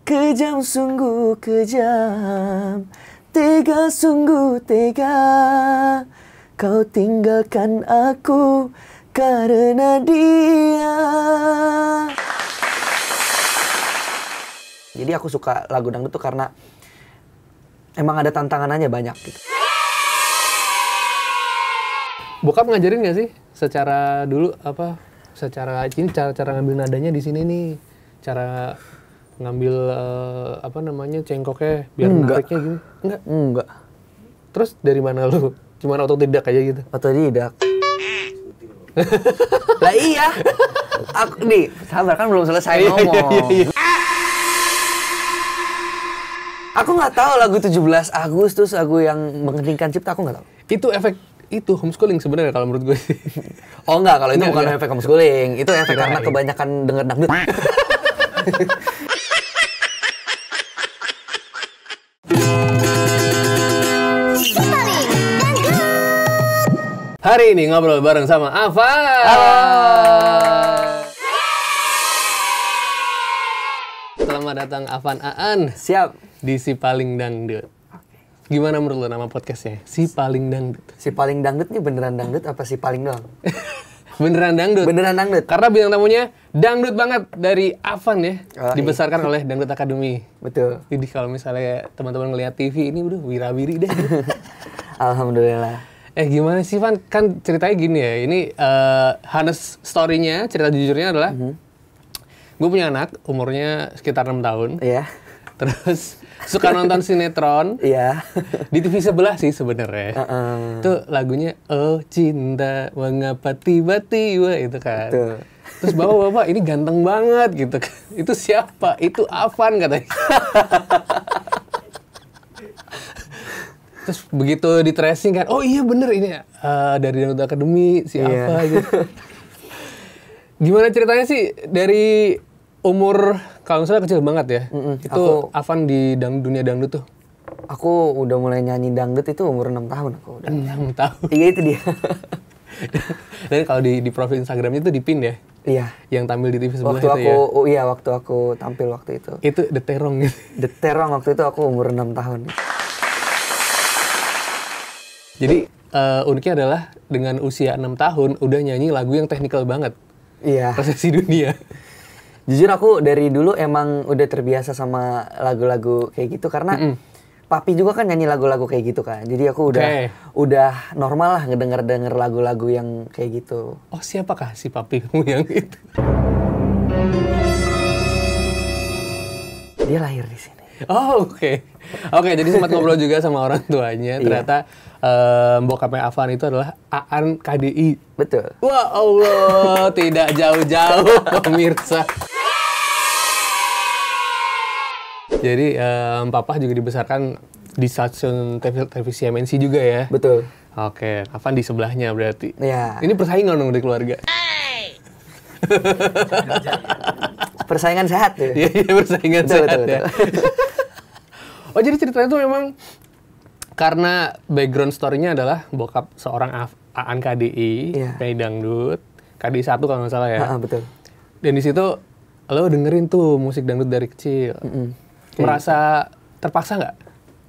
Kejam sungguh kejam, tega sungguh tega, kau tinggalkan aku karena dia. Jadi aku suka lagu dangdut tuh karena emang ada tantangannya banyak gitu. Bokap ngajarin nggak sih secara dulu secara ini cara ngambil nadanya di sini nih, cara ngambil cengkoknya biar menariknya gitu? Enggak. Terus dari mana lu? Cuman otodidak aja gitu? Otodidak. Lah iya. Aku nih, sabar kan belum selesai ngomong. Iya. Aku nggak tahu lagu 17 Agustus, lagu yang mengheningkan cipta, aku nggak tahu. Itu efek itu homeschooling sebenarnya kalau menurut gue sih. Oh enggak, kalau itu bukan efek homeschooling. Itu efek karena kebanyakan denger dangdut. Hari ini ngobrol bareng sama Afan. Halo. Selamat datang Afan Aan. Siap. Di Si Paling Dangdut. Gimana menurut lo nama podcastnya? Si Paling Dangdut. Si Paling Dangdut nih beneran dangdut apa si paling doang? Beneran dangdut. Beneran dangdut. Karena bintang tamunya dangdut banget dari Afan ya. Oh, dibesarkan oleh Dangdut Academy. Betul. Jadi kalau misalnya teman-teman ngelihat TV ini udah wira-wiri deh. Alhamdulillah. Gimana sih Van? Kan ceritanya gini ya. Ini Hanes story-nya, cerita jujurnya adalah gue punya anak umurnya sekitar 6 tahun. Iya. Terus suka nonton sinetron. Iya. Di TV sebelah sih sebenarnya. Itu lagunya Oh Cinta Mengapa Tiba-Tiba itu kan. Betul. Terus bapak-bapak ini ganteng banget gitu kan. Itu siapa? Itu Afan katanya. Terus begitu di tracing kan, oh iya bener ini dari Dangdut Academy si apa gitu. Gimana ceritanya sih dari umur kalau misalnya kecil banget ya, itu Afan di dunia dangdut tuh? Aku udah mulai nyanyi dangdut itu umur 6 tahun aku udah. 6 tahun? Iya itu dia. Dan kalau di profil Instagramnya itu di-pin ya? Iya. Yang tampil di TV sebelah waktu itu aku, ya? Oh iya waktu aku tampil waktu itu. Itu The Terong gitu? The Terong waktu itu aku umur 6 tahun. Jadi uniknya adalah dengan usia 6 tahun udah nyanyi lagu yang teknikal banget. Iya. Resesi dunia. Jujur aku dari dulu emang udah terbiasa sama lagu-lagu kayak gitu karena papi juga kan nyanyi lagu-lagu kayak gitu kan. Jadi aku udah normal lah ngedenger lagu-lagu yang kayak gitu. Oh siapakah si papi kamu yang itu? Dia lahir di sini. Oh oke. Jadi sempat ngobrol juga sama orang tuanya. Ternyata bokapnya Afan itu adalah Aan KDI. Betul. Wah Allah, tidak jauh-jauh pemirsa. Jadi papa juga dibesarkan di stasiun televisi MNC juga ya? Betul. Oke, Afan di sebelahnya berarti. Iya. Ini persaingan dong di keluarga? Persaingan sehat tuh. Iya, persaingan betul, sehat betul, ya. Oh jadi ceritanya tuh memang karena background story-nya adalah bokap seorang Aan KDI, penyanyi dangdut, KDI 1 kalau nggak salah ya. Betul. Dan di situ lo dengerin tuh musik dangdut dari kecil. Merasa terpaksa nggak?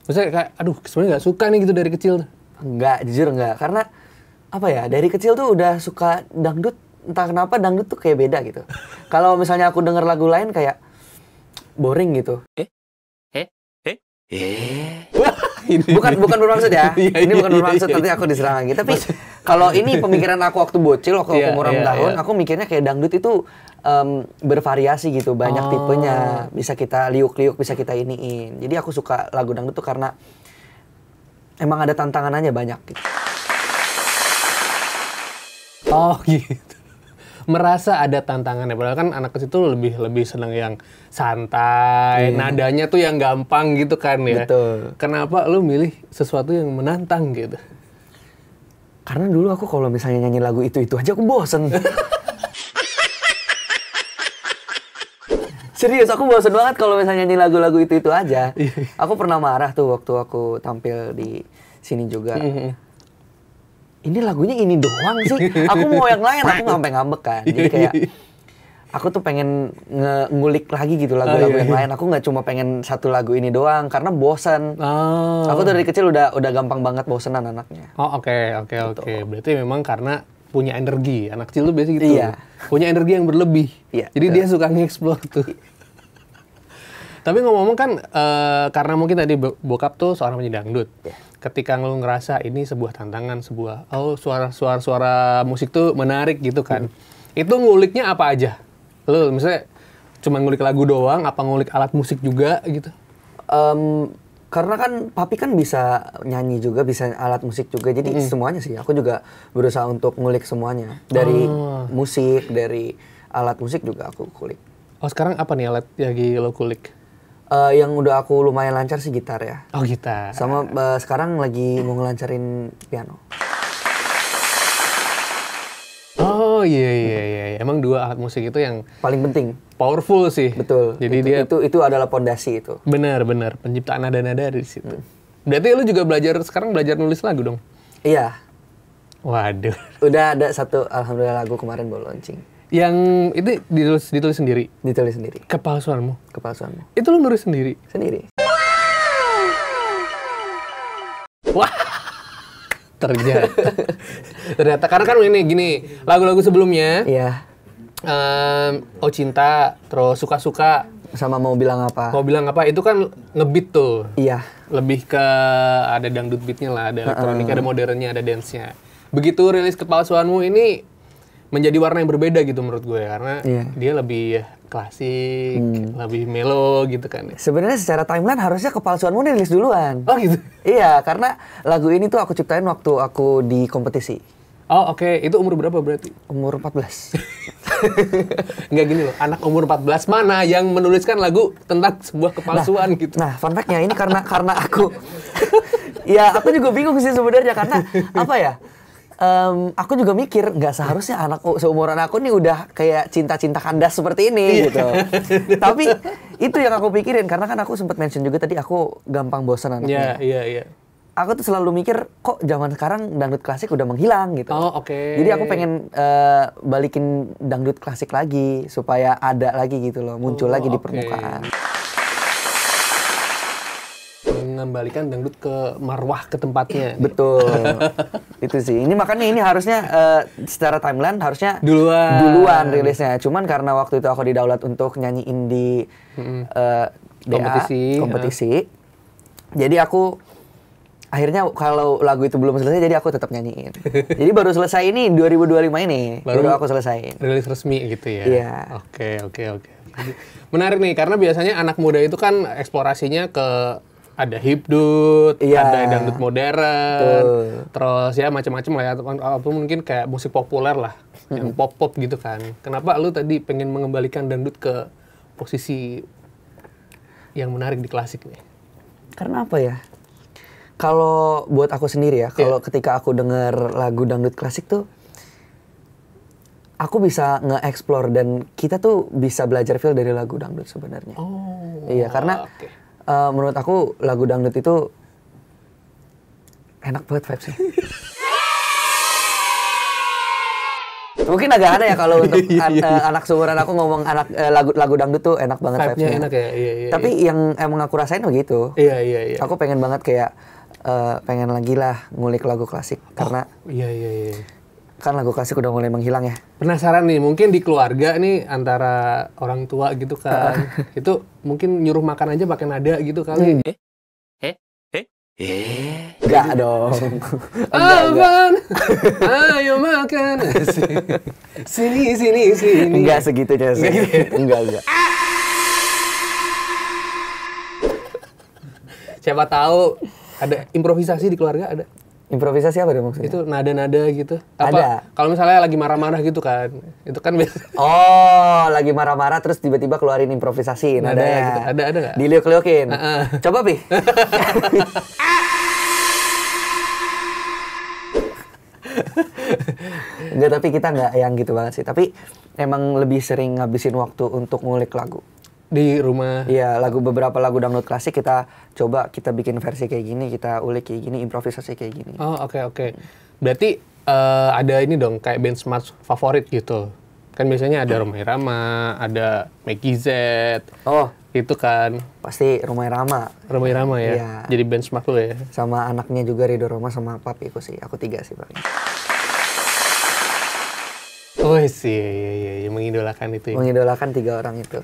Maksudnya kayak, aduh sebenarnya nggak suka nih gitu dari kecil. Enggak, jujur enggak. Karena apa ya, dari kecil tuh udah suka dangdut. Entah kenapa dangdut tuh kayak beda gitu. Kalau misalnya aku denger lagu lain kayak boring gitu. Bukan bermaksud ya. Ini bukan bermaksud nanti aku diserang lagi. Tapi kalau ini pemikiran aku waktu bocil, waktu aku umur 6 tahun, aku mikirnya kayak dangdut itu bervariasi gitu, banyak tipenya. Bisa kita liuk-liuk, bisa kita iniin. Jadi aku suka lagu dangdut tuh karena emang ada tantangannya banyak gitu. Oh gitu. Merasa ada tantangannya, padahal kan anak kecil tuh lebih senang yang santai, nadanya tuh yang gampang gitu kan ya. Betul. Kenapa lu milih sesuatu yang menantang gitu? Karena dulu aku kalau misalnya nyanyi lagu itu aja aku bosen. Serius, aku bosen banget kalau misalnya nyanyi lagu-lagu itu aja. Aku pernah marah tuh waktu aku tampil di sini juga. Ini lagunya ini doang sih. Aku mau yang lain, aku sampai ngambek kan. Jadi kayak aku tuh pengen ngulik lagi gitu lagu-lagu yang lain. Aku nggak cuma pengen satu lagu ini doang karena bosan. Aku tuh dari kecil udah gampang banget bosenan anaknya. Oh oke. Berarti memang karena punya energi. Anak kecil tuh biasanya gitu. Iya. Punya energi yang berlebih. Iya. Jadi dia suka nge-explore tuh. Tapi ngomong-ngomong kan karena mungkin tadi bokap tuh seorang penyanyi dangdut. Yeah. Ketika lu ngerasa ini sebuah tantangan, suara musik tuh menarik gitu kan. Itu nguliknya apa aja? Lu misalnya cuma ngulik lagu doang, apa ngulik alat musik juga gitu? Karena kan papi kan bisa nyanyi juga, bisa alat musik juga. Jadi semuanya sih. Aku juga berusaha untuk ngulik semuanya. Dari musik, dari alat musik juga aku kulik. Oh sekarang apa nih alat yang lagi lo kulik? Yang udah aku lumayan lancar sih gitar ya. Oh gitar. Sama sekarang lagi mau ngelancarin piano. Oh iya. Emang dua alat musik itu yang paling penting. Powerful sih. Betul. Jadi itu adalah pondasi itu. Benar. Penciptaan nada-nada di situ. Berarti lu juga sekarang belajar nulis lagu dong? Iya. Waduh. Udah ada satu alhamdulillah lagu kemarin baru launching. Yang itu ditulis sendiri? Ditulis sendiri. Kepalsuanmu? Itu lu nulis sendiri? Sendiri. Wah! Ternyata karena kan ini gini, lagu-lagu sebelumnya. Iya. Oh Cinta, terus Suka-Suka. Sama Mau Bilang Apa. Itu kan ngebeat tuh. Iya. Lebih ke ada dangdut beatnya lah, ada elektronika, ada modernnya, ada dance-nya. Begitu rilis Kepalsuanmu ini menjadi warna yang berbeda gitu menurut gue karena dia lebih klasik, lebih mellow gitu kan. Sebenarnya secara timeline harusnya Kepalsuanmu dirilis duluan. Oh gitu. Iya, karena lagu ini tuh aku ciptain waktu aku di kompetisi. Oh oke. Itu umur berapa berarti? Umur 14. Enggak gini loh, anak umur 14 mana yang menuliskan lagu tentang sebuah kepalsuan gitu. Nah, fun fact-nya ini karena aku ya aku juga bingung sih sebenarnya karena apa ya? Aku juga mikir nggak seharusnya seumuran aku nih udah kayak cinta-cinta kandas seperti ini gitu. Tapi itu yang aku pikirin karena kan aku sempat mention juga tadi aku gampang bosan anaknya. Iya. Aku tuh selalu mikir kok zaman sekarang dangdut klasik udah menghilang gitu. Oh oke. Jadi aku pengen balikin dangdut klasik lagi supaya ada lagi gitu loh, muncul lagi di permukaan. Mengembalikan dangdut ke marwah ke tempatnya. Betul. Itu sih. Ini makanya ini harusnya secara timeline harusnya duluan rilisnya. Cuman karena waktu itu aku didaulat untuk nyanyiin di kompetisi. Jadi aku akhirnya kalau lagu itu belum selesai jadi aku tetap nyanyiin. Jadi baru selesai ini 2025 ini. Baru aku selesaiin. Rilis resmi gitu ya. Iya. Oke. Menarik nih karena biasanya anak muda itu kan eksplorasinya ke ada hipdut, ada dangdut modern, terus ya macam-macam lah ya, atau mungkin kayak musik populer lah, yang pop gitu kan. Kenapa lu tadi pengen mengembalikan dangdut ke posisi yang menarik di klasik nih? Karena apa ya? Kalau buat aku sendiri ya, kalau ketika aku denger lagu dangdut klasik tuh, aku bisa nge-explore dan kita tuh bisa belajar feel dari lagu dangdut sebenarnya. Oh. Iya, karena menurut aku lagu dangdut itu enak banget vibes-nya. Mungkin agak aneh ya kalau untuk anak seumuran aku ngomong lagu dangdut tuh enak banget vibes-nya. Enak ya, iya. Tapi yang emang aku rasain begitu. Iya. Aku pengen banget kayak pengen lagi lah ngulik lagu klasik karena iya. Kan lagu klasik udah mulai menghilang ya. Penasaran nih, mungkin di keluarga nih antara orang tua gitu kan, itu mungkin nyuruh makan aja pakai nada gitu kali. Enggak dong. Alvan, ayo makan. Sini. Enggak segitunya sih. Enggak. Siapa tahu ada improvisasi di keluarga ada. Improvisasi apa deh maksudnya? Itu nada-nada gitu. Ada. Kalau misalnya lagi marah-marah gitu kan. Itu kan biasa. Oh, lagi marah-marah terus tiba-tiba keluarin improvisasi nada gitu. Ada enggak? Diliuk-liukin. Coba, Pi. Enggak, tapi kita enggak yang gitu banget sih. Tapi emang lebih sering ngabisin waktu untuk ngulik lagu. Di rumah? Iya, beberapa lagu dangdut klasik kita coba kita bikin versi kayak gini, kita ulik kayak gini, improvisasi kayak gini. Oh, oke. Berarti ada ini dong, kayak benchmark favorit gitu? Kan biasanya ada Rhoma Irama, ada Meggy Z. Oh, itu kan. Pasti Rhoma Irama. Rhoma Irama ya. Iya. Jadi benchmark lu ya. Sama anaknya juga Ridho Rhoma sama papiku sih. Aku 3 sih paling. Oh iya, mengidolakan itu ya. Mengidolakan 3 orang itu.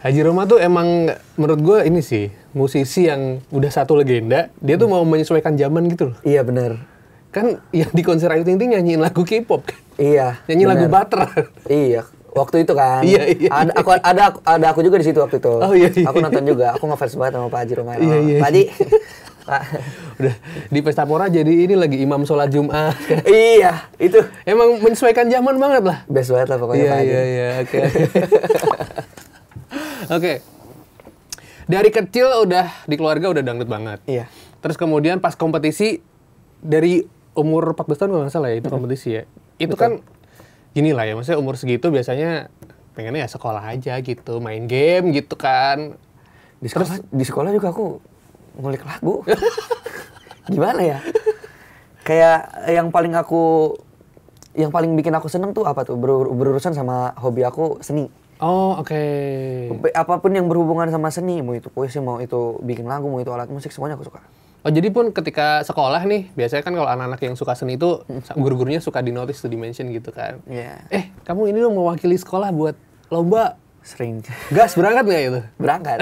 Haji Rhoma tuh emang menurut gue ini sih musisi yang udah satu legenda. Dia tuh mau menyesuaikan zaman gitu loh. Iya benar. Kan yang di konser Ayu Ting Ting nyanyiin lagu K-pop kan. Iya. Nyanyi bener. lagu Butter. Iya. Waktu itu kan. Iya. Ada aku juga di situ waktu itu. Oh iya. Aku nonton juga. Aku ngefans banget sama Pak Haji Rhoma. Iya. Pak Haji. Udah di Pesta Pora jadi ini lagi imam sholat Jumat. Iya, itu. Emang menyesuaikan zaman banget lah. Best banget lah pokoknya Pak Haji. Iya, oke. Oke. Dari kecil udah di keluarga udah dangdut banget. Iya. Terus kemudian pas kompetisi dari umur 14 tahun kalau nggak salah ya itu kompetisi ya. Itu Betul. kan gini lah ya, maksudnya umur segitu biasanya pengennya ya sekolah aja gitu, main game gitu kan. Di sekolah juga aku ngulik lagu. Gimana ya? Kayak yang paling bikin aku seneng tuh apa tuh? Berurusan sama hobi aku seni. Oh, oke. Apapun yang berhubungan sama seni, mau itu puisi, mau itu bikin lagu, mau itu alat musik, semuanya aku suka. Oh, jadi pun ketika sekolah nih, biasanya kan kalau anak-anak yang suka seni itu guru-gurunya suka di notice to dimension gitu kan. Iya. Kamu ini dong mewakili sekolah buat lomba. Sering. Gas berangkat nggak itu? Berangkat.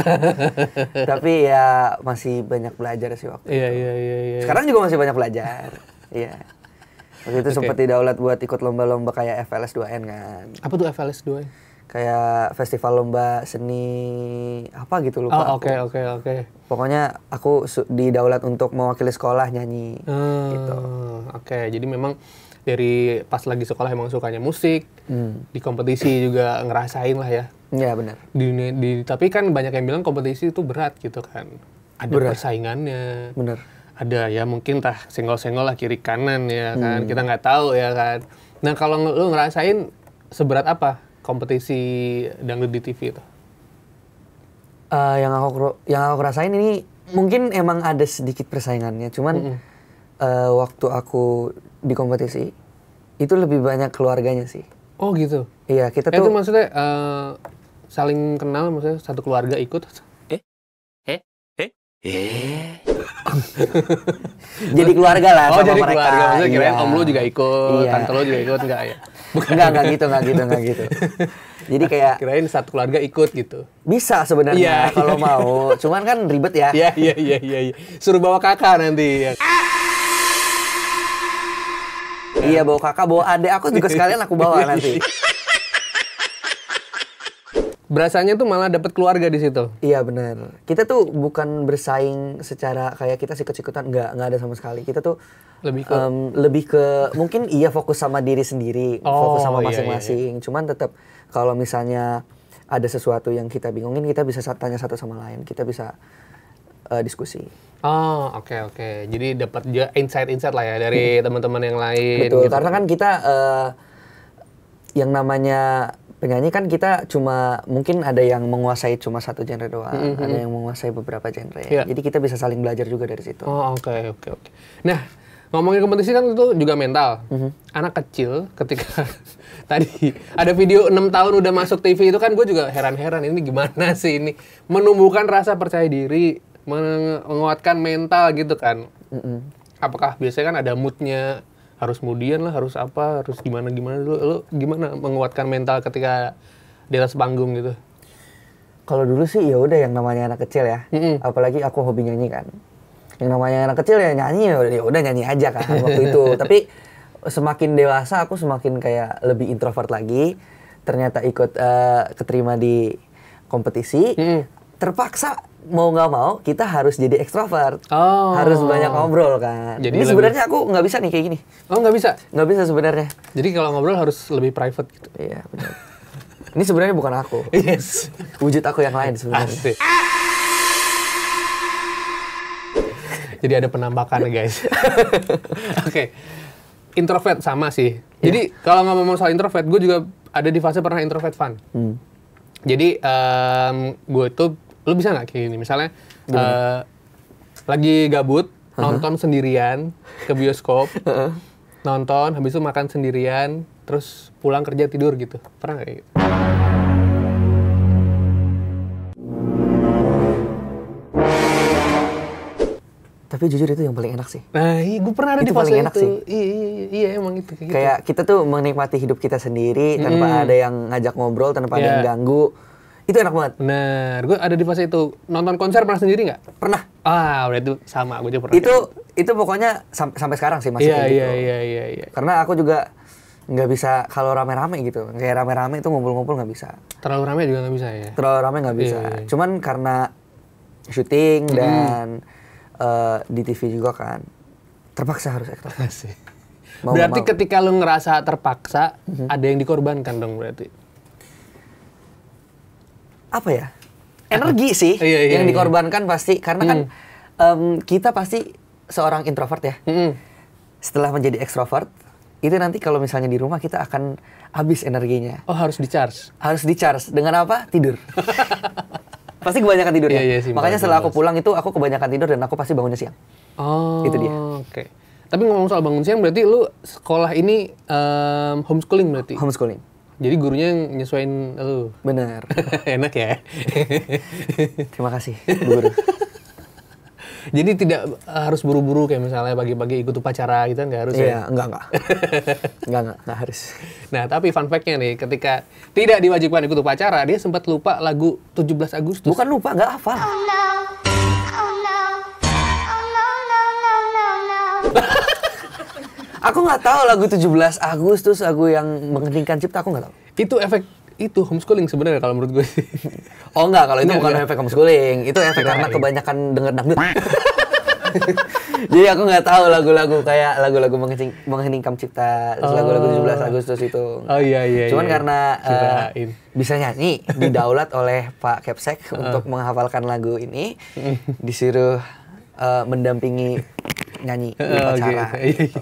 Tapi ya masih banyak belajar sih waktu itu. Iya. Sekarang juga masih banyak belajar. Iya. Waktu itu sempat didaulat buat ikut lomba-lomba kayak FLS 2N kan. Apa tuh FLS 2? Kayak festival lomba seni apa gitu lupa. Oh, oke. Pokoknya aku didaulat untuk mewakili sekolah nyanyi gitu. Oke, jadi memang dari pas lagi sekolah emang sukanya musik, di kompetisi juga ngerasain lah ya. Iya benar. Tapi kan banyak yang bilang kompetisi itu berat gitu kan. Ada persaingannya. Bener. Ada ya mungkin senggol-senggol lah kiri kanan ya kan. Kita nggak tahu ya kan. Nah kalau lu ngerasain seberat apa kompetisi dangdut di TV itu? Yang aku rasain ini mungkin emang ada sedikit persaingannya. Cuman waktu aku di kompetisi itu lebih banyak keluarganya sih. Oh gitu. Iya kita tuh. Itu maksudnya saling kenal, maksudnya satu keluarga ikut. Jadi keluarga lah sama jadi mereka. Keluarga. Maksudnya kirain Iya. om lu juga ikut, Iya. tante lu juga ikut, enggak ya? Enggak gitu. Jadi kayak Kirain satu keluarga ikut gitu. bisa sebenarnya Iya, kalau mau. Cuman kan ribet ya. Iya. Suruh bawa kakak nanti. Iya bawa kakak, bawa adik. Aku juga sekalian aku bawa nanti. Berasanya tuh malah dapat keluarga di situ. Iya benar. Kita tuh bukan bersaing secara kayak kita sikut-sikutan, nggak ada sama sekali. Kita tuh lebih ke mungkin iya fokus sama diri sendiri, fokus sama masing-masing. Cuman tetap kalau misalnya ada sesuatu yang kita bingungin, kita bisa tanya satu sama lain. Kita bisa diskusi. Oh, oke. Jadi dapat insight lah ya dari teman-teman yang lain. Betul. Gitu. Karena kan kita yang namanya penyanyi kan kita mungkin ada yang menguasai cuma satu genre doang, ada yang menguasai beberapa genre. Yeah. Jadi kita bisa saling belajar juga dari situ. Oh, oke. Nah, ngomongin kompetisi kan itu juga mental. Anak kecil ketika tadi ada video 6 tahun udah masuk TV itu kan gue juga heran-heran ini gimana sih ini menumbuhkan rasa percaya diri, menguatkan mental gitu kan. Apakah biasanya kan ada moodnya, harus kemudian lah, harus apa, harus gimana dulu. Lu gimana menguatkan mental ketika di atas panggung gitu? Kalau dulu sih ya udah yang namanya anak kecil ya. Apalagi aku hobi nyanyi kan. Yang namanya anak kecil ya nyanyi ya udah nyanyi aja kan waktu itu. Tapi semakin dewasa aku semakin kayak lebih introvert lagi. Ternyata ikut keterima di kompetisi. Terpaksa mau nggak mau kita harus jadi ekstrovert. Harus banyak ngobrol kan. Jadi ini sebenarnya aku nggak bisa nih kayak gini. Oh, nggak bisa? Nggak bisa sebenarnya. Jadi kalau ngobrol harus lebih private gitu? Iya benar. Ini sebenarnya bukan aku. Yes. Wujud aku yang lain sebenarnya. Asik. Jadi ada penampakan guys. Oke. Introvert sama sih. Jadi kalau ngomong soal introvert, gue juga ada di fase pernah introvert fun. Jadi gue tuh, lu bisa nggak kayak gini? Misalnya lagi gabut, nonton sendirian ke bioskop, nonton, habis itu makan sendirian, terus pulang kerja tidur gitu. Pernah nggak kayak gitu? Tapi jujur itu yang paling enak sih. Nah, gue pernah ada itu di fase paling enak itu. sih. Iya, emang itu kayak gitu. Kayak kita tuh menikmati hidup kita sendiri tanpa ada yang ngajak ngobrol, tanpa ada yang ganggu. Itu enak banget. Benar, gue ada di fase itu. Nonton konser pernah sendiri nggak? Pernah. Udah itu sama, gue juga pernah. Itu pokoknya sampai sekarang sih masih kayak gitu. Iya. Karena aku juga nggak bisa kalau rame-rame gitu. Kayak rame-rame itu ngumpul-ngumpul nggak bisa. Terlalu rame juga nggak bisa ya? Terlalu rame nggak bisa. Iya. Cuman karena syuting dan di TV juga kan, terpaksa harus ekstrovert. Berarti ketika lu ngerasa terpaksa, ada yang dikorbankan dong berarti? Apa ya? Energi sih yang dikorbankan pasti. Karena kan kita pasti seorang introvert ya. Setelah menjadi ekstrovert, itu nanti kalau misalnya di rumah kita akan habis energinya. Oh, harus di-charge? Harus di-charge. Dengan apa? Tidur. Pasti kebanyakan tidur ya. Makanya setelah aku pulang itu aku kebanyakan tidur dan aku pasti bangunnya siang. Oh, itu dia. Oke. Tapi ngomong soal bangun siang, berarti lu sekolah ini homeschooling berarti? Homeschooling. Jadi gurunya yang nyesuaiin lu? Bener. Enak ya? Terima kasih, Bu Guru. Jadi tidak harus buru-buru kayak misalnya pagi-pagi ikut upacara gitu kan, nggak harus ya? Iya, enggak harus. Nah, tapi fun fact-nya nih, ketika tidak diwajibkan ikut upacara, dia sempat lupa lagu 17 Agustus. Bukan lupa, nggak hafal. Oh no. Aku nggak tahu lagu 17 Agustus, lagu yang mengheningkan cipta, aku nggak tahu. Itu efek itu homeschooling sebenarnya kalau menurut gue sih. Oh enggak, kalau itu bukan efek homeschooling. Itu efek karena kebanyakan denger dangdut. Jadi aku nggak tahu lagu-lagu kayak lagu-lagu mengheningkan cipta, lagu-lagu 17 Agustus itu. Oh iya. Cuman karena bisa nyanyi, didaulat oleh Pak Kepsek untuk menghafalkan lagu ini, disuruh mendampingi nyanyi di upacara. Gitu.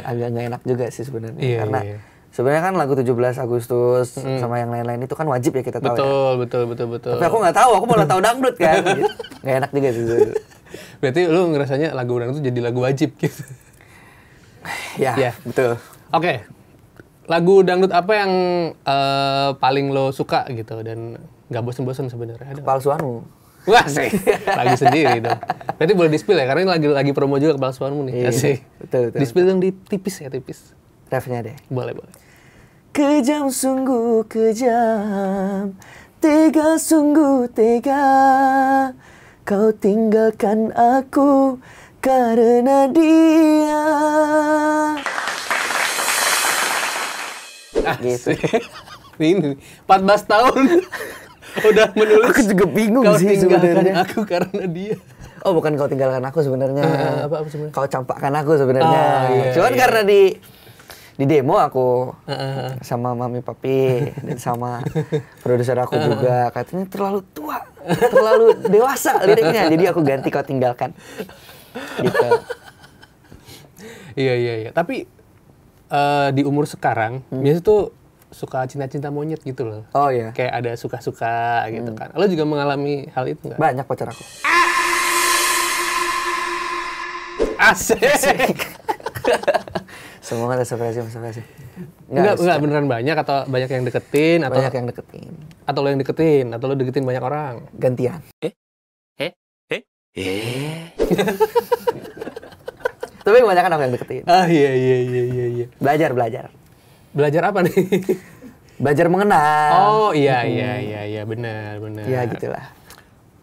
Agak nggak enak juga sih sebenarnya, karena sebenarnya kan lagu 17 Agustus sama yang lain-lain itu kan wajib ya kita tahu. Betul. Tapi aku nggak tahu, aku malah tahu dangdut kan. Gitu. Nggak enak juga sih. Berarti lu ngerasanya lagu dangdut jadi lagu wajib gitu? Ya, betul. Oke. Lagu dangdut apa yang paling lo suka gitu dan nggak bosen-bosen sebenarnya? Kepalsuanmu. Wah sih, lagu sendiri dong. Berarti boleh di-spill ya, karena ini lagi promo juga Kepalsuanmu nih. Iya, betul. Di-spill dong tipis. Refnya deh. Boleh. Kejam sungguh kejam, tega sungguh tega, kau tinggalkan aku karena dia. Gitu. Ini 14 tahun udah menulis. Aku juga bingung kau sih sebenarnya. Aku karena dia. Oh, bukan kau tinggalkan aku sebenarnya. Apa sebenarnya? Kau campakkan aku sebenarnya. Cuman karena di demo aku sama mami papi dan sama produser aku juga katanya terlalu tua, terlalu dewasa liriknya, jadi aku ganti kau tinggalkan. Gitu. Iya. Tapi di umur sekarang biasanya tuh suka cinta-cinta monyet gitu loh. Oh iya. Kayak ada suka-suka gitu kan. Lo juga mengalami hal itu nggak? Banyak pacar aku. Asik. Semoga terservasi. Enggak beneran banyak atau banyak yang deketin atau banyak yang deketin. Atau lo yang deketin atau lo deketin banyak orang? Gantian. Tapi kebanyakan aku yang deketin. Iya. Belajar. Belajar apa nih? Belajar mengenal. Oh iya, benar. Iya gitulah.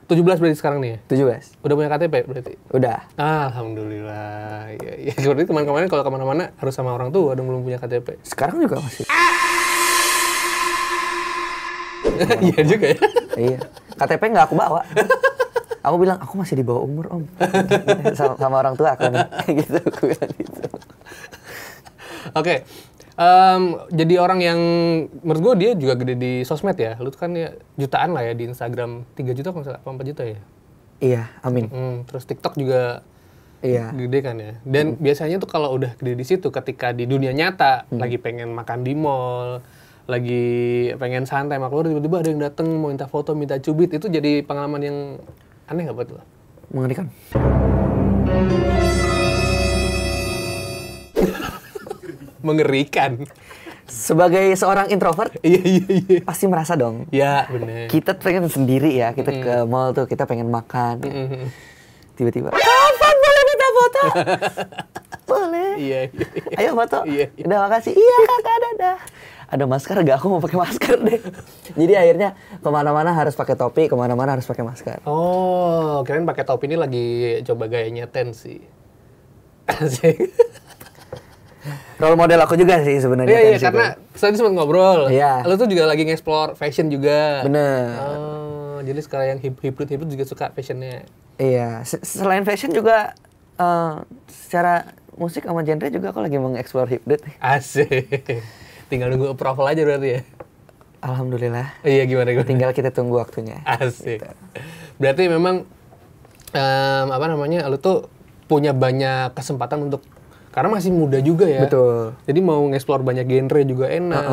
17 berarti sekarang nih ya? 17. Udah punya KTP berarti? Udah. Alhamdulillah. Iya. Berarti kemarin-kemarin kalau kemana-mana harus sama orang tua dong, belum punya KTP. Sekarang juga masih. Iya juga ya? Iya. KTP nggak aku bawa. Aku bilang, aku masih di bawah umur, Om. sama orang tua aku nih. Gitu, aku bilang gitu. Oke. Jadi orang yang menurut gue dia juga gede di sosmed ya. Lu kan ya jutaan lah ya di Instagram. 3 juta kalau apa 4 juta ya? Iya, amin. Terus TikTok juga gede kan ya. Dan biasanya tuh kalau udah gede di situ, ketika di dunia nyata lagi pengen makan di mall, lagi pengen santai sama keluarga, tiba-tiba ada yang dateng mau minta foto, minta cubit, itu jadi pengalaman yang aneh nggak buat lo? Mengerikan. Mengerikan. Sebagai seorang introvert, Iya. pasti merasa dong. Iya, benar. Kita pengen sendiri ya, kita ke mall tuh, kita pengen makan. Tiba-tiba, kapan boleh minta foto? Boleh. Iya. Ayo foto. Iya. Udah makasih. Iya kakak, dadah. Ada masker gak? Aku mau pakai masker deh. Jadi akhirnya kemana-mana harus pakai topi, kemana-mana harus pakai masker. Oh, kirain pakai topi ini lagi coba gayanya Ten sih. Asik. Role model aku juga sih sebenarnya. Iya, karena tadi sempat ngobrol. Iya. Lu tuh juga lagi nge-explore fashion juga. Bener. Oh, jadi sekarang yang hibrid juga suka fashionnya. Iya, selain fashion juga secara musik sama genre juga aku lagi mengeksplor hibrid. Asik. Tinggal nunggu approval aja berarti ya? Alhamdulillah. Iya, gimana? Tinggal kita tunggu waktunya. Asik. Gitu. Berarti memang, lu tuh punya banyak kesempatan untuk, karena masih muda juga ya. Betul. Jadi mau nge-explore banyak genre juga enak.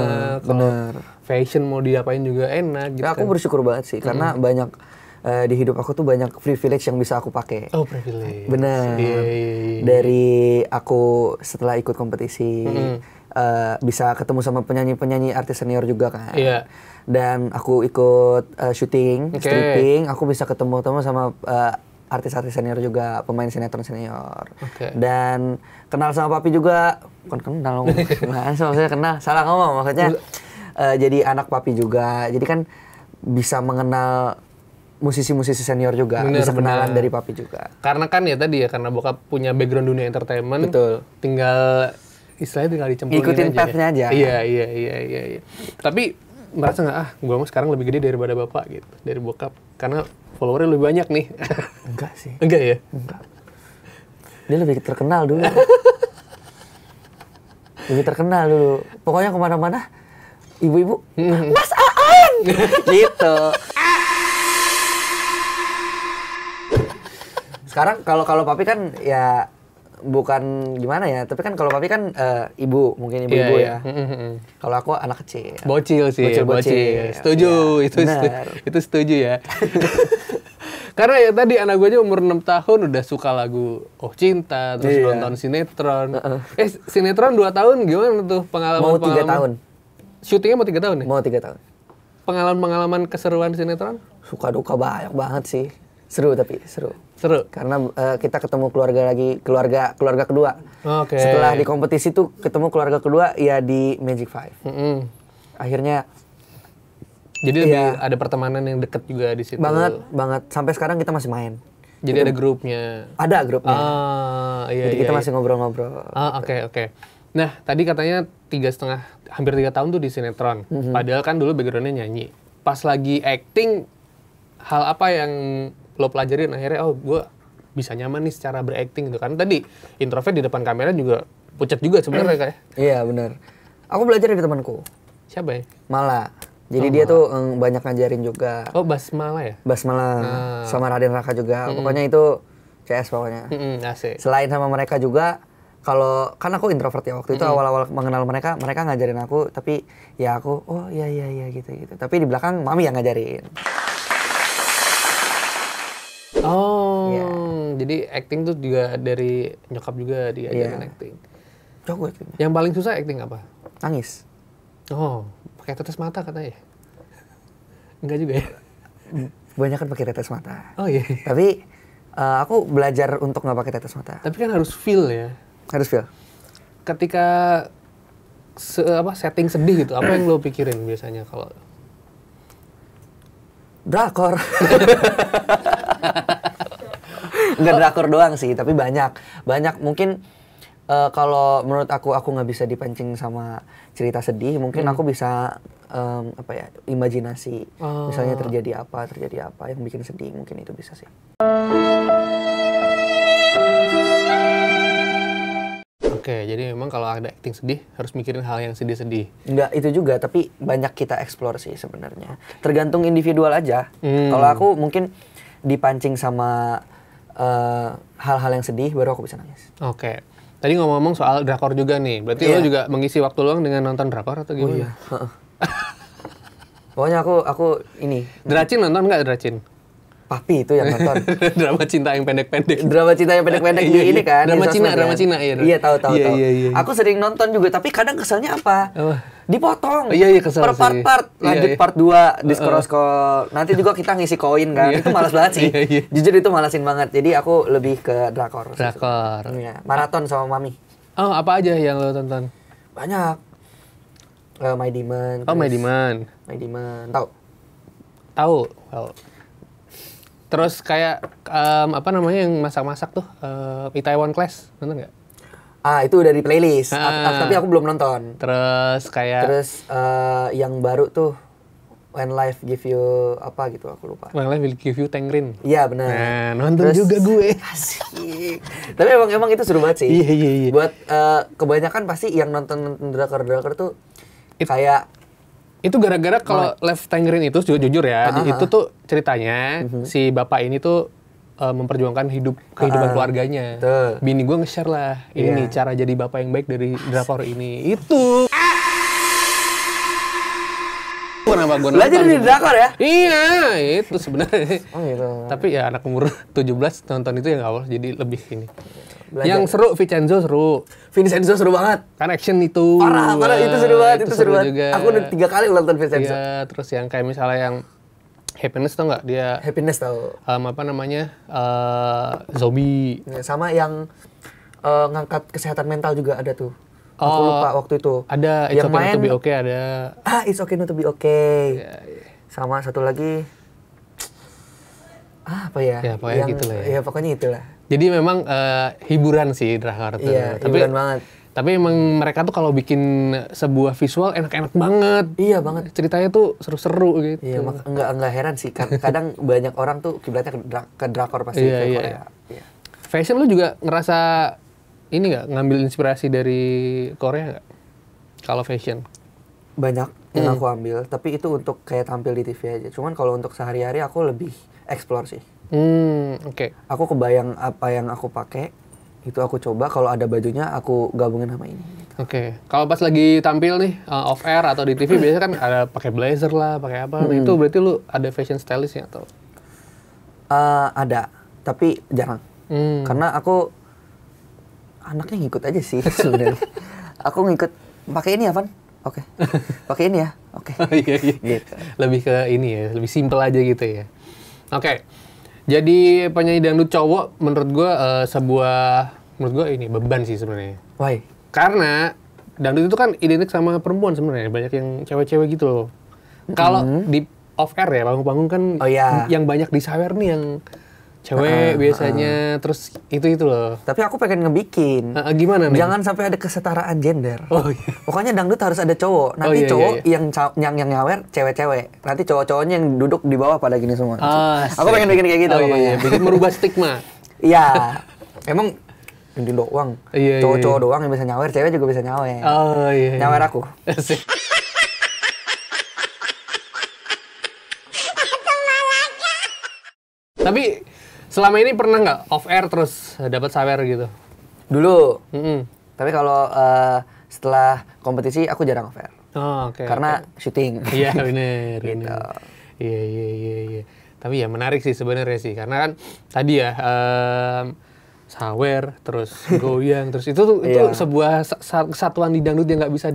Bener. Fashion mau diapain juga enak gitu. Ya, aku bersyukur banget sih, karena banyak di hidup aku tuh banyak privilege yang bisa aku pakai. Oh, privilege. Bener. Iya. Dari aku setelah ikut kompetisi, bisa ketemu sama penyanyi-penyanyi artis senior juga kan. Iya. Dan aku ikut syuting, stripping, aku bisa ketemu sama artis-artis senior juga, pemain sinetron senior. Dan kenal sama papi juga, bukan kenal, maksudnya kenal, salah ngomong maksudnya. Jadi anak papi juga, jadi kan bisa mengenal musisi-musisi senior juga, bisa kenalan dari papi juga. Karena kan ya tadi ya, karena bokap punya background dunia entertainment. Betul. Tinggal dicemplungin ikutin aja. path-nya aja. Iya. Tapi merasa nggak, gua mah sekarang lebih gede daripada bapak gitu, dari bokap, karena followernya lebih banyak nih. Enggak sih. Enggak ya? Enggak. Dia lebih terkenal dulu. Lebih terkenal dulu. Pokoknya kemana-mana, ibu-ibu, Mas Aan! Gitu. Sekarang kalau papi kan ya bukan gimana ya, tapi kan kalau papi kan ibu, mungkin ibu-ibu ya. Kalau aku anak kecil. Bocil sih. Bocil. Setuju, Ya, itu setuju ya. Karena ya tadi anak gue aja umur 6 tahun udah suka lagu Oh Cinta, terus nonton sinetron. Sinetron 2 tahun gimana tuh pengalaman? Mau 3 tahun. Syutingnya mau 3 tahun ya? Mau 3 tahun. Pengalaman keseruan sinetron? Suka duka banyak banget sih. Seru tapi seru. Karena kita ketemu keluarga kedua. Setelah di kompetisi tuh ketemu keluarga kedua ya di Magic 5. Akhirnya jadi lebih ada pertemanan yang dekat juga di situ. Banget. Sampai sekarang kita masih main. Jadi ada grupnya. Ada grupnya. Iya. Jadi kita masih ngobrol-ngobrol. Oke. Nah, tadi katanya hampir 3 tahun tuh di sinetron. Padahal kan dulu backgroundnya nyanyi. Pas lagi acting, hal apa yang lo pelajarin akhirnya, gue bisa nyaman nih secara berakting gitu kan. Tadi introvert di depan kamera juga pucat juga sebenarnya kayak. Iya benar. Aku belajar dari temanku. Siapa ya? Mala. Jadi dia tuh banyak ngajarin juga. Oh, Basmala ya? Basmala. Sama Raden Raka juga. Pokoknya itu CS pokoknya. Asik. Selain sama mereka juga, kalau kan aku introvert ya waktu itu awal-awal mengenal mereka ngajarin aku, tapi ya aku iya gitu. Tapi di belakang mami yang ngajarin. Jadi acting tuh juga dari nyokap juga diajarin acting. Jago acting. Yang paling susah acting apa? Nangis. Oh, pakai tetes mata katanya. Enggak juga ya? Banyak kan pakai tetes mata. Oh iya. Tapi aku belajar untuk nggak pakai tetes mata. Tapi kan harus feel ya. Harus feel. Ketika setting sedih gitu, apa yang lo pikirin biasanya kalau drakor? Nggak drakor doang sih, tapi banyak mungkin kalau menurut aku nggak bisa dipancing sama cerita sedih, mungkin aku bisa imajinasi. Misalnya terjadi apa yang bikin sedih, mungkin itu bisa sih. Oke, jadi memang kalau ada acting sedih harus mikirin hal yang sedih-sedih. Enggak itu juga, tapi banyak kita explore sih sebenarnya. Tergantung individual aja. Kalau aku mungkin dipancing sama hal-hal yang sedih, baru aku bisa nangis. Oke. Tadi ngomong-ngomong soal drakor juga nih. Berarti lo juga mengisi waktu luang dengan nonton drakor atau gimana? Oh iya. Pokoknya aku ini. Dracin nonton nggak Dracin? Papi itu yang nonton. Drama cinta yang pendek-pendek. Drama cinta yang pendek-pendek di ini kan. Drama Cina ya. Iya, tahu. Iya. Aku sering nonton juga, tapi kadang keselnya apa? Dipotong. Iya, kesel per part. Lanjut part 2 di scroll. Nanti juga kita ngisi koin kan. Itu malas banget sih. Iya. Jujur itu malasin banget. Jadi aku lebih ke drakor. Iya, maraton sama Mami. Oh, apa aja yang lo tonton? Banyak. My Demon. Oh, My Demon. Tahu. Terus kayak apa namanya yang masak-masak tuh? Itaewon Class, nonton nggak? Itu udah di playlist. Tapi aku belum nonton. Terus kayak yang baru tuh When Life Give You apa gitu, aku lupa. When Life Will Give You Tengrin. Iya, benar. Nah, nonton juga gue. Asik. Tapi emang itu seru banget sih. Iya. Buat kebanyakan pasti yang nonton drakor tuh kayak itu gara-gara kalau Life Tengrin itu jujur ya, itu tuh ceritanya si bapak ini tuh memperjuangkan kehidupan keluarganya. Bini gue nge-share lah, ini nih cara jadi bapak yang baik dari drakor ini. Itu. Kenapa gue belajar di drakor ya? Iya, itu sebenarnya. Oh gitu. Tapi ya anak umur 17 nonton itu yang awal, jadi lebih ini. Belajar. Yang seru Vincenzo seru banget. Kan action itu. Parah itu seru banget. Juga. Aku udah 3 kali nonton Vincenzo. Iya, terus yang kayak misalnya yang Happiness tau nggak dia? Happiness tahu. Apa namanya? Zombie. Sama yang ngangkat kesehatan mental juga ada tuh. Aku lupa waktu itu. Ada It's Okay Not To Be Okay ada. It's Okay Not To Be Okay. Yeah. Sama satu lagi. Apa ya? Ya pokoknya gitu lah ya. Ya pokoknya itulah. Jadi memang hiburan sih drakor tuh. Iya, hiburan banget. Tapi emang mereka tuh kalau bikin sebuah visual enak-enak banget. Iya banget. Ceritanya tuh seru-seru gitu. Iya, enggak heran sih. Kadang banyak orang tuh kiblatnya ke drakor pasti ke Korea. Iya. Fashion lu juga ngerasa ini nggak ngambil inspirasi dari Korea nggak? Kalau fashion? Banyak yang aku ambil, tapi itu untuk kayak tampil di TV aja. Cuman kalau untuk sehari-hari aku lebih explore sih. Oke. Aku kebayang apa yang aku pakai, itu aku coba. Kalau ada bajunya, aku gabungin sama ini. Gitu. Oke. Kalau pas lagi tampil nih off air atau di TV biasanya kan ada pakai blazer lah, pakai apa? Nah, itu berarti lu ada fashion stylist-nya atau? Ada, tapi jarang. Karena aku anaknya ngikut aja sih sebenarnya. Aku ngikut pakai ini ya, Van? Oke. Pakai ini ya. Oke. Iya. Gitu. Lebih ke ini ya, lebih simple aja gitu ya. Oke. Jadi penyanyi dangdut cowok menurut gue ini beban sih sebenarnya. Why? Karena dangdut itu kan identik sama perempuan sebenarnya, banyak yang cewek-cewek gitu loh. Kalau di off air ya, panggung-panggung kan yang banyak disawer nih yang cewek biasanya, terus itu loh. Tapi aku pengen ngebikin. Gimana nih? Jangan sampai ada kesetaraan gender. Oh iya. Pokoknya dangdut harus ada cowok. Nanti cowok yang nyawer cewek-cewek. Nanti cowok-cowoknya yang duduk di bawah pada gini semua. Aku pengen bikin kayak gitu pokoknya. Iya. Bikin merubah stigma. Iya. Emang ini doang. Cowok-cowok doang yang bisa nyawer, cewek juga bisa nyawer. Oh iya. Nyawer aku. Tapi selama ini pernah nggak off air terus dapat sawer gitu? Dulu. Tapi kalau setelah kompetisi aku jarang off air. Oh, oke. Karena syuting. Iya benar. Gitu. Iya. Tapi ya menarik sih sebenarnya sih, karena kan tadi ya sawer terus goyang terus itu sebuah kesatuan di dangdut yang nggak bisa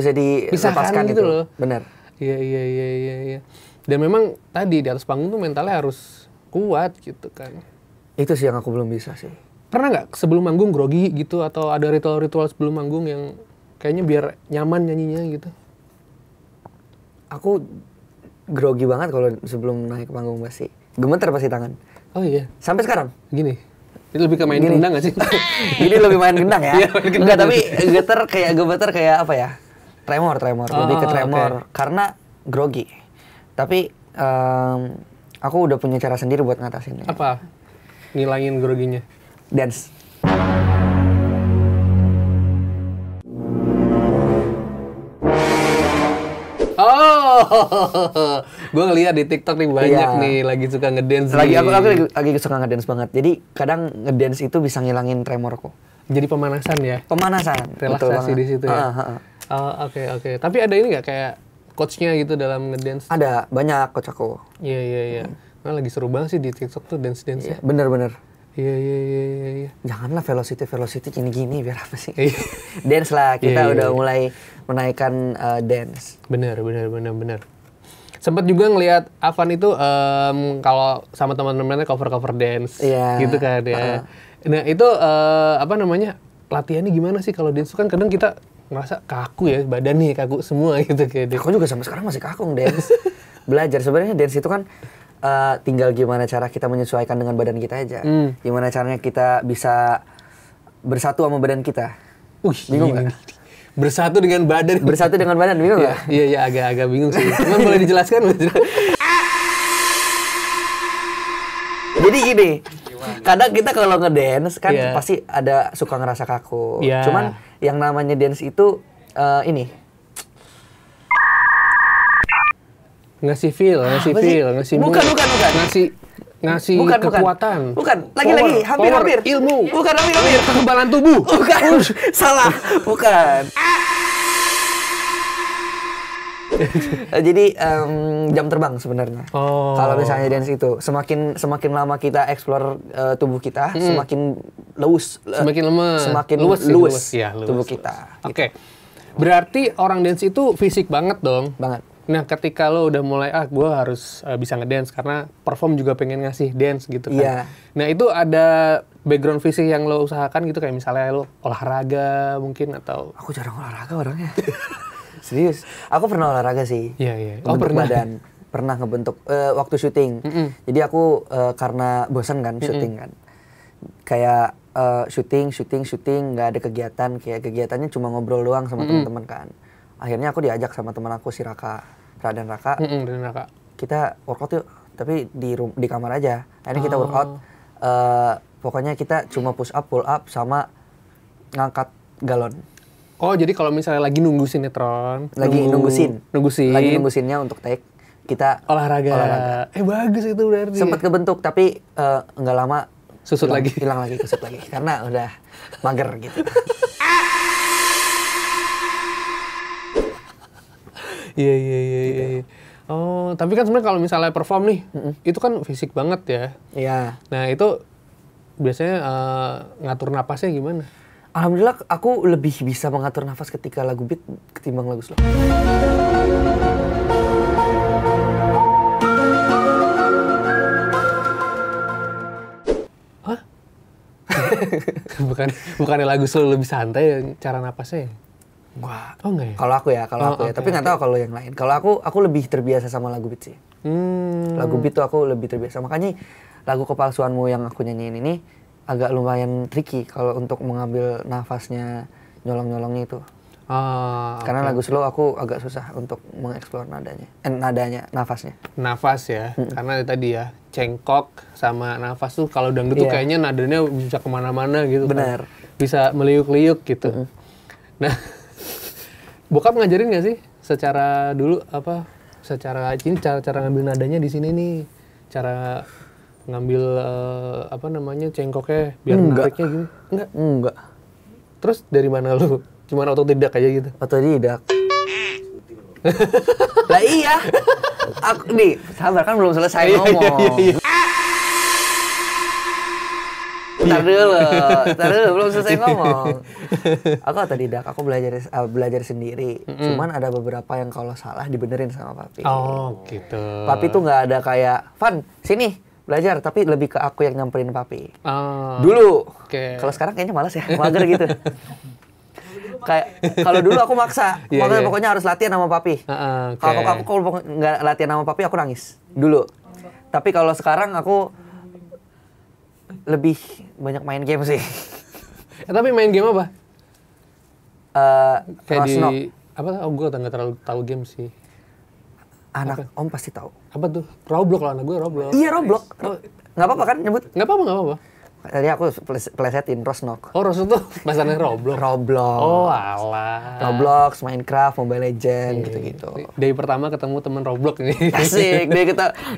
dilepaskan gitu loh. Benar. Iya. Dan memang tadi di atas panggung tuh mentalnya harus kuat gitu kan. Itu sih yang aku belum bisa sih. Pernah nggak sebelum manggung grogi gitu atau ada ritual-ritual sebelum manggung yang kayaknya biar nyaman nyanyinya gitu? Aku grogi banget kalau sebelum naik ke panggung pasti. Gemeter pasti tangan. Oh iya. Sampai sekarang. Gini. Ini lebih ke main gendang nggak sih? Ini lebih main gendang ya? Enggak, tapi gemeter kayak apa ya? Tremor. Lebih ke tremor. Okay. Karena grogi. Tapi aku udah punya cara sendiri buat ngatasinnya. Apa? Ngilangin groginya? Dance. Gue ngeliat di TikTok nih banyak nih lagi suka ngedance. Aku lagi suka ngedance banget. Jadi kadang ngedance itu bisa ngilangin tremorku. Jadi pemanasan ya? Pemanasan. Relaksasi di situ ya? Oke. Tapi ada ini nggak kayak coachnya gitu dalam ngedance? Ada, banyak coach aku. Iya. Lagi seru banget sih di TikTok tuh dance-dance-nya. Bener-bener. Iya. Janganlah velocity gini-gini biar apa sih? Dance lah, kita udah mulai menaikkan dance. Bener. Sempat juga ngelihat Avan itu kalau sama teman-temannya cover dance gitu kan ya. Nah itu latihannya gimana sih kalau dance? Kan kadang kita ngerasa kaku ya, badannya kaku semua gitu kayak. Aku juga sampai sekarang masih kaku dance. Belajar sebenarnya dance itu kan tinggal gimana cara kita menyesuaikan dengan badan kita aja. Gimana caranya kita bisa bersatu sama badan kita. Bingung nggak? Bersatu dengan badan. Bersatu dengan badan, bingung nggak? Iya, agak bingung sih. Cuman boleh dijelaskan? Jadi gini, kadang kita kalau ngedance kan pasti ada suka ngerasa kaku. Cuman yang namanya dance itu ini. Ngasih feel, ngasih mood. Bukan. Ngasih kekuatan. Bukan. Lagi-lagi, hampir. Ilmu. Bukan hampir. Kekebalan tubuh. Bukan. Salah. Bukan. Jadi jam terbang sebenarnya. Kalau misalnya dance itu semakin lama kita explore tubuh kita, semakin lemas. Semakin luwes tubuh kita. Oke. Berarti orang dance itu fisik banget dong. Banget. Nah, ketika lo udah mulai, gue harus bisa ngedance karena perform juga pengen ngasih dance gitu kan. Iya. Nah, itu ada background fisik yang lo usahakan gitu, kayak misalnya lo olahraga mungkin atau... Aku jarang olahraga orangnya. Serius. Aku pernah olahraga sih. Iya. Ngebentuk badan. Pernah ngebentuk waktu syuting. Jadi aku karena bosan kan syuting kan. Kayak syuting, nggak ada kegiatan. Kayak kegiatannya cuma ngobrol doang sama teman-teman kan. Akhirnya aku diajak sama teman aku si Raden Raka. Kita workout yuk, tapi di kamar aja. Akhirnya kita workout. Pokoknya kita cuma push up, pull up, sama ngangkat galon. Oh, jadi kalau misalnya lagi nunggu sinetron, lagi nunggusinnya untuk take, kita olahraga. Bagus itu berarti. Sempat kebentuk, tapi nggak lama hilang lagi kusut lagi karena udah mager gitu. Iya. Oh, tapi kan sebenarnya kalau misalnya perform nih, itu kan fisik banget ya. Iya. Nah, itu biasanya ngatur napasnya gimana? Alhamdulillah aku lebih bisa mengatur nafas ketika lagu beat ketimbang lagu slow. Hah? Bukannya lagu slow lebih santai ya cara napasnya? Wah, enggak ya? Kalau aku ya. Tapi nggak tahu kalau yang lain. Kalau aku lebih terbiasa sama lagu beat sih. Lagu beat tuh aku lebih terbiasa. Makanya lagu Kepalsuanmu yang aku nyanyiin ini agak lumayan tricky kalau untuk mengambil nafasnya nyolong-nyolongnya itu. Karena lagu slow aku agak susah untuk mengeksplor nadanya, nafasnya. Nafas ya, karena tadi ya cengkok sama nafas tuh kalau dangdut tuh kayaknya nadanya bisa kemana-mana gitu. Benar. Kan? Bisa meliuk-liuk gitu. Nah. Bokap ngajarin nggak sih secara ini cara ngambil nadanya di sini nih, cara ngambil cengkoknya biar menariknya gitu? Enggak. Terus dari mana lu? Cuman otodidak aja gitu? Otodidak. Lah iya. Aku nih, sabar kan belum selesai ngomong. Bentar dulu, belum selesai ngomong. Aku otodidak, aku belajar sendiri. Cuman ada beberapa yang kalau salah dibenerin sama papi. Oh, gitu. Papi tuh nggak ada kayak, Van, sini belajar, tapi lebih ke aku yang nyamperin papi. Dulu. Okay. Kalau sekarang kayaknya malas ya, mager gitu. Kayak kalau dulu aku maksa, pokoknya harus latihan sama papi. Kalau aku nggak latihan sama papi, aku nangis dulu. Tapi kalau sekarang aku lebih banyak main game sih. Tapi main game apa? Kayak Rosnok. Gue nggak terlalu tahu game sih. Anak Om pasti tahu. Apa tuh? Roblox lah, anak gue Roblox. Iya, Roblox. Nggak apa-apa kan nyebut? Nggak apa-apa. Tadi aku plesetin Rosnok. Oh, Rosnok tuh bahasanya Roblox? Roblox. Oh, alah. Roblox, Minecraft, Mobile Legends, gitu-gitu. Dari pertama ketemu temen Roblox nih. Asik,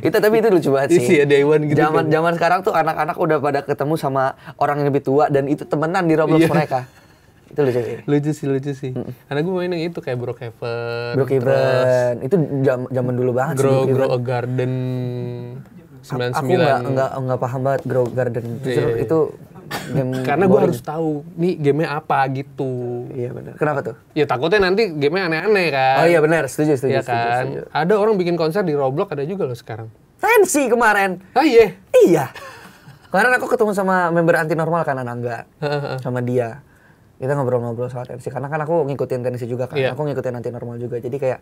tapi itu lucu banget sih. Iya, day one gitu. Zaman sekarang tuh anak-anak udah pada ketemu sama orang yang lebih tua dan itu temenan di Roblox mereka. Itu lucu sih. Lucu sih. Karena gue main yang itu kayak Brookhaven. Itu zaman dulu banget sih. Grow a Garden. 99. Aku nggak paham banget Grow Garden. Jujur itu game karena gue harus tahu nih gamenya apa gitu. Iya benar. Kenapa tuh? Ya takutnya nanti gamenya aneh-aneh kan. Oh iya benar, setuju. Ya kan. Setuju. Ada orang bikin konser di Roblox ada juga loh sekarang. Tensi kemarin. Ah iya. Iya. Kemarin aku ketemu sama member anti normal kan Anangga. Sama dia. Kita ngobrol-ngobrol soal Tensi karena kan aku ngikutin Tensi juga kan. Aku ngikutin anti normal juga. Jadi kayak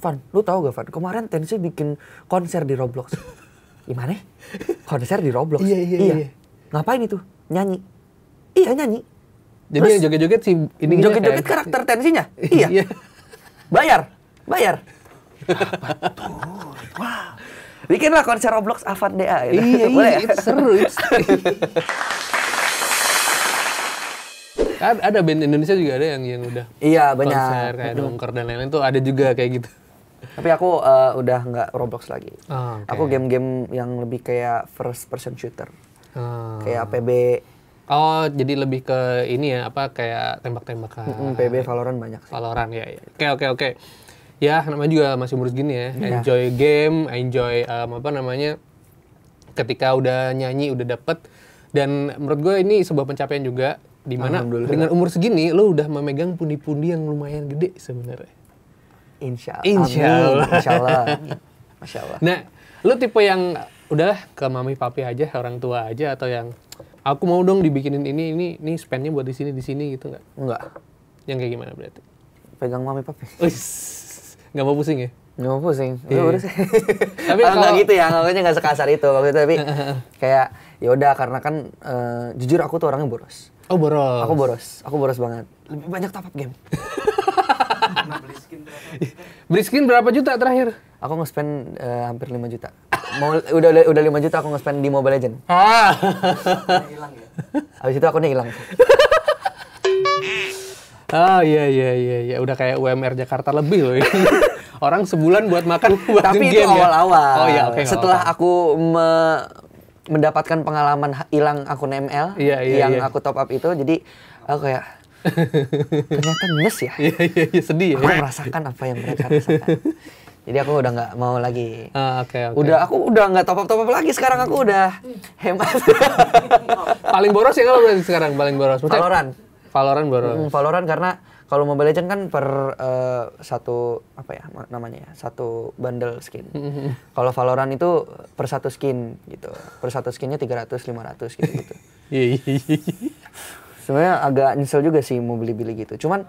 Van, lu tahu gak Van? Kemarin Tensi bikin konser di Roblox. Gimana? Konser di Roblox? Iya. Ngapain itu? Nyanyi. Iya nyanyi. Jadi yang joget-joget sih ini joget-joget karakter Tensinya? Iya. Bayar. Betul. Wow. Bikinlah konser Roblox Avan DA. Iya, itu seru. Kan ada band Indonesia juga ada yang udah banyak konser kayak Dongker dan lain-lain tuh ada juga kayak gitu. Tapi aku udah nggak Roblox lagi. Okay. Aku game-game yang lebih kayak first person shooter. Kayak PB. Oh, jadi lebih ke ini ya, apa kayak tembak-tembakan. PB Valorant banyak sih. Valorant ya. Oke. Ya, namanya juga masih umur segini ya. Enjoy game, enjoy ketika udah nyanyi, udah dapet. Dan menurut gue ini sebuah pencapaian juga. Dimana dengan umur segini, lo udah memegang pundi-pundi yang lumayan gede sebenarnya. Insya Allah. Masya Allah. Nah, lo tipe yang udah ke mami papi aja, orang tua aja, atau yang aku mau dong dibikinin ini spendnya buat di sini gitu nggak? Enggak. Yang kayak gimana berarti? Pegang mami papi. Nggak mau pusing ya? Nggak mau pusing. Udah sih. Tapi kalau nggak gitu ya, ngomongnya nggak sekasar itu waktu itu. Tapi kayak ya udah karena kan jujur aku tuh orangnya boros. Oh boros. Aku boros banget. Lebih banyak top up game. Beli skin berapa juta terakhir? Aku nge-spend hampir 5 juta. Udah 5 juta aku nge-spend di Mobile Legends. Hilang ya. Habis itu akunnya hilang. Oh iya. Udah kayak UMR Jakarta lebih loh. Orang sebulan buat makan buat tapi game. Tapi itu awal-awal. Oh iya, oke. Setelah aku mendapatkan pengalaman hilang akun ML yang aku top up itu, jadi aku kayak ternyata nyes ya. Iya, sedih ya. Aku merasakan apa yang mereka rasakan. Jadi aku udah nggak mau lagi. Oke. Aku udah nggak top up lagi. Sekarang aku udah hemat. Paling boros ya kalau berarti sekarang paling boros. Valorant boros. Valorant karena kalau Mobile Legends kan per satu satu bundle skin. Kalau Valorant itu per satu skin gitu. Per satu skinnya 300-500 gitu. Iya. Sebenarnya agak nyesel juga sih mau beli-beli gitu. Cuman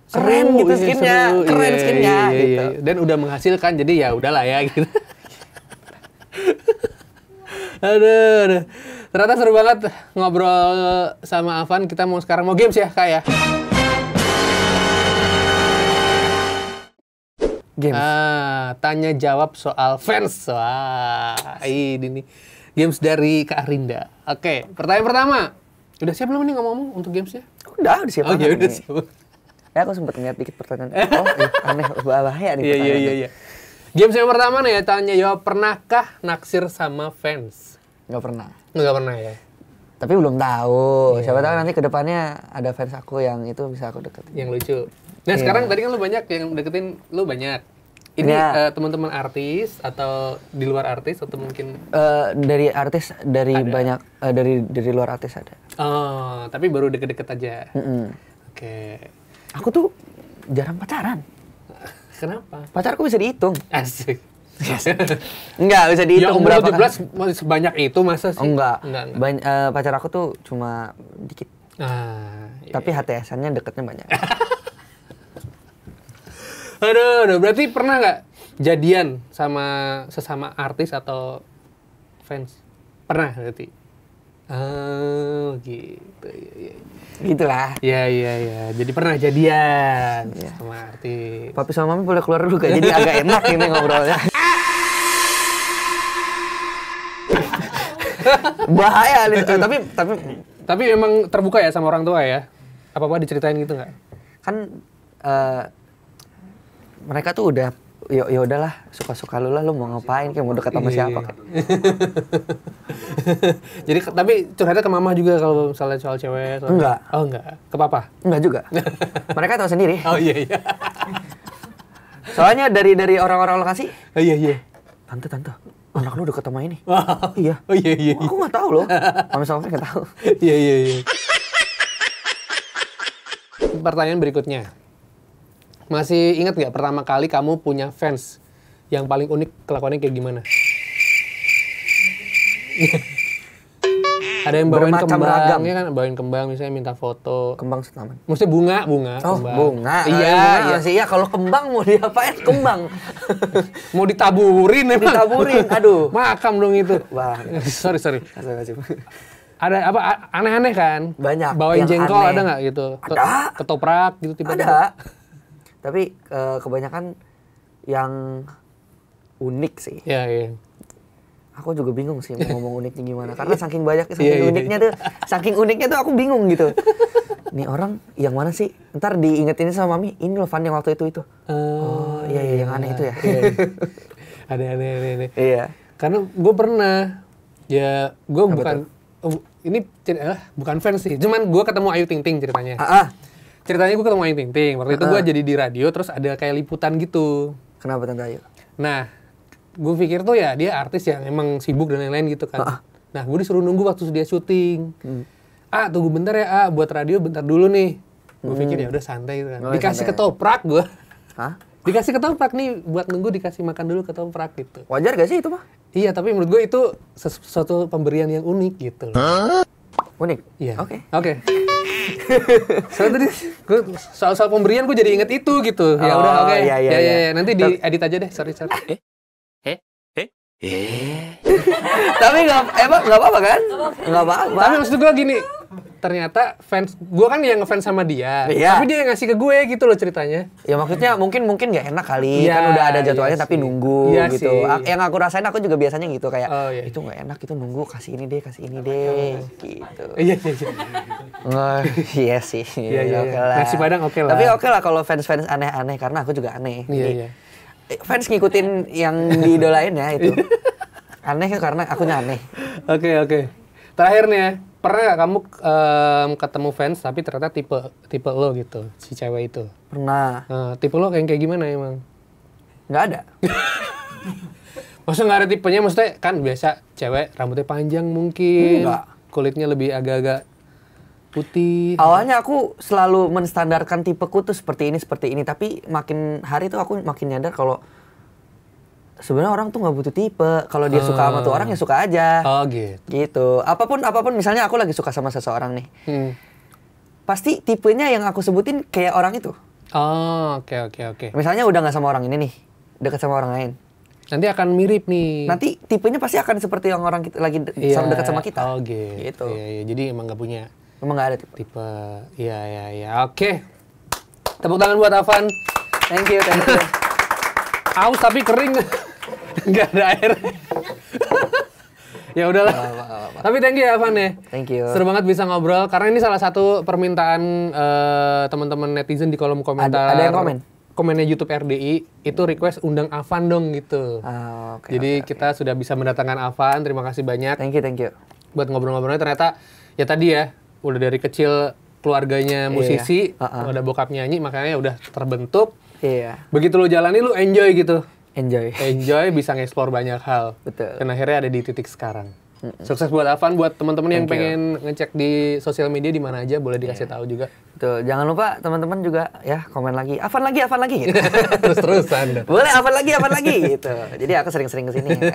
keren gitu skinnya, skinnya gitu. Dan udah menghasilkan, jadi ya udahlah ya gitu. Aduh. Ternyata seru banget ngobrol sama Avan. Kita sekarang mau games ya, Kak ya? Games. Tanya jawab soal fans. Wah, ini nih. Games dari Kak Arinda. Oke, pertanyaan pertama. Udah siap belum nih ngomong untuk gamesnya? Udah siap. Oh iya, udah siap. Ya aku sempat ngeliat dikit pertanyaan. Aneh, bahaya nih pertanyaan. Iya. Games yang pertama nih ya, tanya jawab, pernahkah naksir sama fans? Nggak pernah ya? Tapi belum tahu. Siapa tahu nanti kedepannya ada fans aku yang itu bisa aku deketin. Yang lucu. Nah sekarang tadi kan lu banyak yang deketin, lu banyak. Ini teman-teman artis atau di luar artis atau mungkin? Dari artis, dari ada. Banyak, dari luar artis ada. Oh, tapi baru deket-deket aja? Oke. Aku tuh jarang pacaran. Kenapa? Pacarku bisa dihitung. Asik. Enggak bisa dihitung. Ya umur 17 sebanyak itu masa sih? Enggak. Pacar aku tuh cuma dikit. Tapi HTS-nya deketnya banyak. Aduh, berarti pernah nggak jadian sama sesama artis atau fans? Pernah berarti? Oh, gitu. Ya. Gitulah. Iya. Jadi pernah jadian sama artis. Papi sama mami boleh keluar dulu gak? Jadi agak enak ini ngobrolnya. Bahaya nih. Tapi memang terbuka ya sama orang tua ya? Apa-apa diceritain gitu nggak? Kan mereka tuh udah ya udahlah, suka-suka lu lah, lu mau ngapain, kayak mau deket sama siapa kan. Jadi tapi curhatnya ke mama juga kalau misalnya soal cewek? Enggak. Oh enggak. Ke papa? Enggak juga. Mereka tahu sendiri. Oh iya. Soalnya dari orang-orang lokasi. Oh iya. Tante. anak lu deket sama ini. Iya. Oh iya. Aku nggak tahu loh. Mami sama Fred nggak tahu. Iya. Pertanyaan berikutnya. Masih ingat nggak pertama kali kamu punya fans yang paling unik kelakuannya kayak gimana? Ada yang bawain kembang, ya kan? Bawain kembang, misalnya minta foto. Kembang setaman. Maksudnya bunga. Oh, kembang. Bunga. Iya sih. Iya, kalau kembang mau diapain? Kembang. Mau ditaburin emang. Ditaburin, aduh. Makam dong itu. Wah. sorry. Ada apa aneh-aneh kan? Banyak. Bawain jengkol aneh. Ada nggak gitu? Ada. Ketoprak gitu tiba-tiba. Ada. Tapi kebanyakan yang unik sih. Iya. Aku juga bingung sih mau ngomong uniknya gimana. Karena saking saking uniknya tuh aku bingung gitu. Nih orang yang mana sih? Ntar diingetin sama Mami, ini loh Van yang waktu itu. Oh iya yang aneh itu ya. Ada aneh. Iya. Karena gue pernah, ya gue bukan, bukan fans sih. Cuman gue ketemu Ayu Ting Ting ceritanya. Ceritanya gue ketemu Ayu Ting Ting. Waktu itu gue jadi di radio, terus ada kayak liputan gitu. Kenapa Tante Ayu? Nah, gue pikir tuh ya dia artis yang emang sibuk dan lain-lain gitu kan. Nah, gue disuruh nunggu waktu dia syuting. Tunggu bentar ya, buat radio bentar dulu nih. Gue pikir ya udah santai gitu kan. Dikasih ketoprak gue. Dikasih ketoprak nih, buat nunggu dikasih makan dulu ketoprak gitu. Wajar gak sih itu mah? Iya, tapi menurut gue itu sesuatu pemberian yang unik gitu. Unik? Iya. Oke. Soalnya tadi soal pemberian gue jadi inget itu gitu. Ya udah oke. Iya. Nanti diedit aja deh, sorry. Tapi emang nggak apa-apa kan? Nggak apa-apa. Tapi maksud gue gini, ternyata fans gue kan yang ngefans sama dia, tapi dia yang ngasih ke gue gitu loh ceritanya. Ya maksudnya mungkin nggak enak kali, kan udah ada jadwalnya tapi nunggu gitu. Yang aku rasain aku juga biasanya gitu kayak itu nggak enak itu nunggu kasih ini deh gitu. Iya sih. Iya. Nasi Padang oke lah. Tapi oke lah kalau fans aneh-aneh karena aku juga aneh. Iya. Fans ngikutin yang diidolain ya itu. Aneh karena akunya aneh. Oke. Terakhir nih ya, pernah nggak kamu ketemu fans tapi ternyata tipe lo gitu, si cewek itu? Pernah. Tipe lo kayak gimana emang? Nggak ada. Maksudnya nggak ada tipenya, maksudnya kan biasa cewek rambutnya panjang mungkin, kulitnya lebih agak-agak putih. Awalnya aku selalu menstandarkan tipeku tuh seperti ini, tapi makin hari tuh aku makin nyadar kalau sebenarnya orang tuh nggak butuh tipe. Kalau dia suka sama tuh orang ya suka aja. Oh gitu. Gitu. Apapun misalnya aku lagi suka sama seseorang nih. Pasti tipenya yang aku sebutin kayak orang itu. Oh, oke. Misalnya udah nggak sama orang ini nih, dekat sama orang lain. Nanti akan mirip nih. Nanti tipenya pasti akan seperti yang orang kita lagi dekat sama kita. Oh gitu. Iya. Jadi emang nggak punya. Emang nggak ada tipe. Iya. Oke. Tepuk tangan buat Avan. Thank you. Aus tapi kering. Nggak ada air. Ya udahlah. Tapi thank you ya Avan ya. Thank you. Seru banget bisa ngobrol karena ini salah satu permintaan teman-teman netizen di kolom komentar. Ada yang komen? Komennya YouTube RDI itu request undang Avan dong gitu. Jadi kita sudah bisa mendatangkan Avan. Terima kasih banyak. Thank you. Buat ngobrol-ngobrolnya ternyata ya tadi ya udah dari kecil keluarganya musisi, ada bokap nyanyi makanya udah terbentuk. Iya. Begitu lo jalani lu enjoy gitu. Enjoy bisa nge-explore banyak hal. Betul. Dan akhirnya ada di titik sekarang. Sukses buat Avan, buat teman-teman yang pengen ngecek di sosial media di mana aja boleh dikasih tahu juga. Betul. Jangan lupa teman-teman juga ya komen lagi. Avan lagi gitu. Terus-terusan. Boleh Avan lagi gitu. Jadi aku sering-sering kesini. Ya.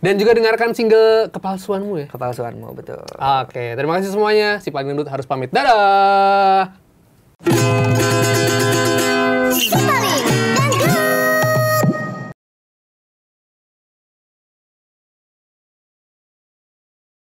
Dan juga dengarkan single Kepalsuanmu ya. Kepalsuanmu, betul. Oke, terima kasih semuanya. Si Paling Gendut harus pamit. Dadah.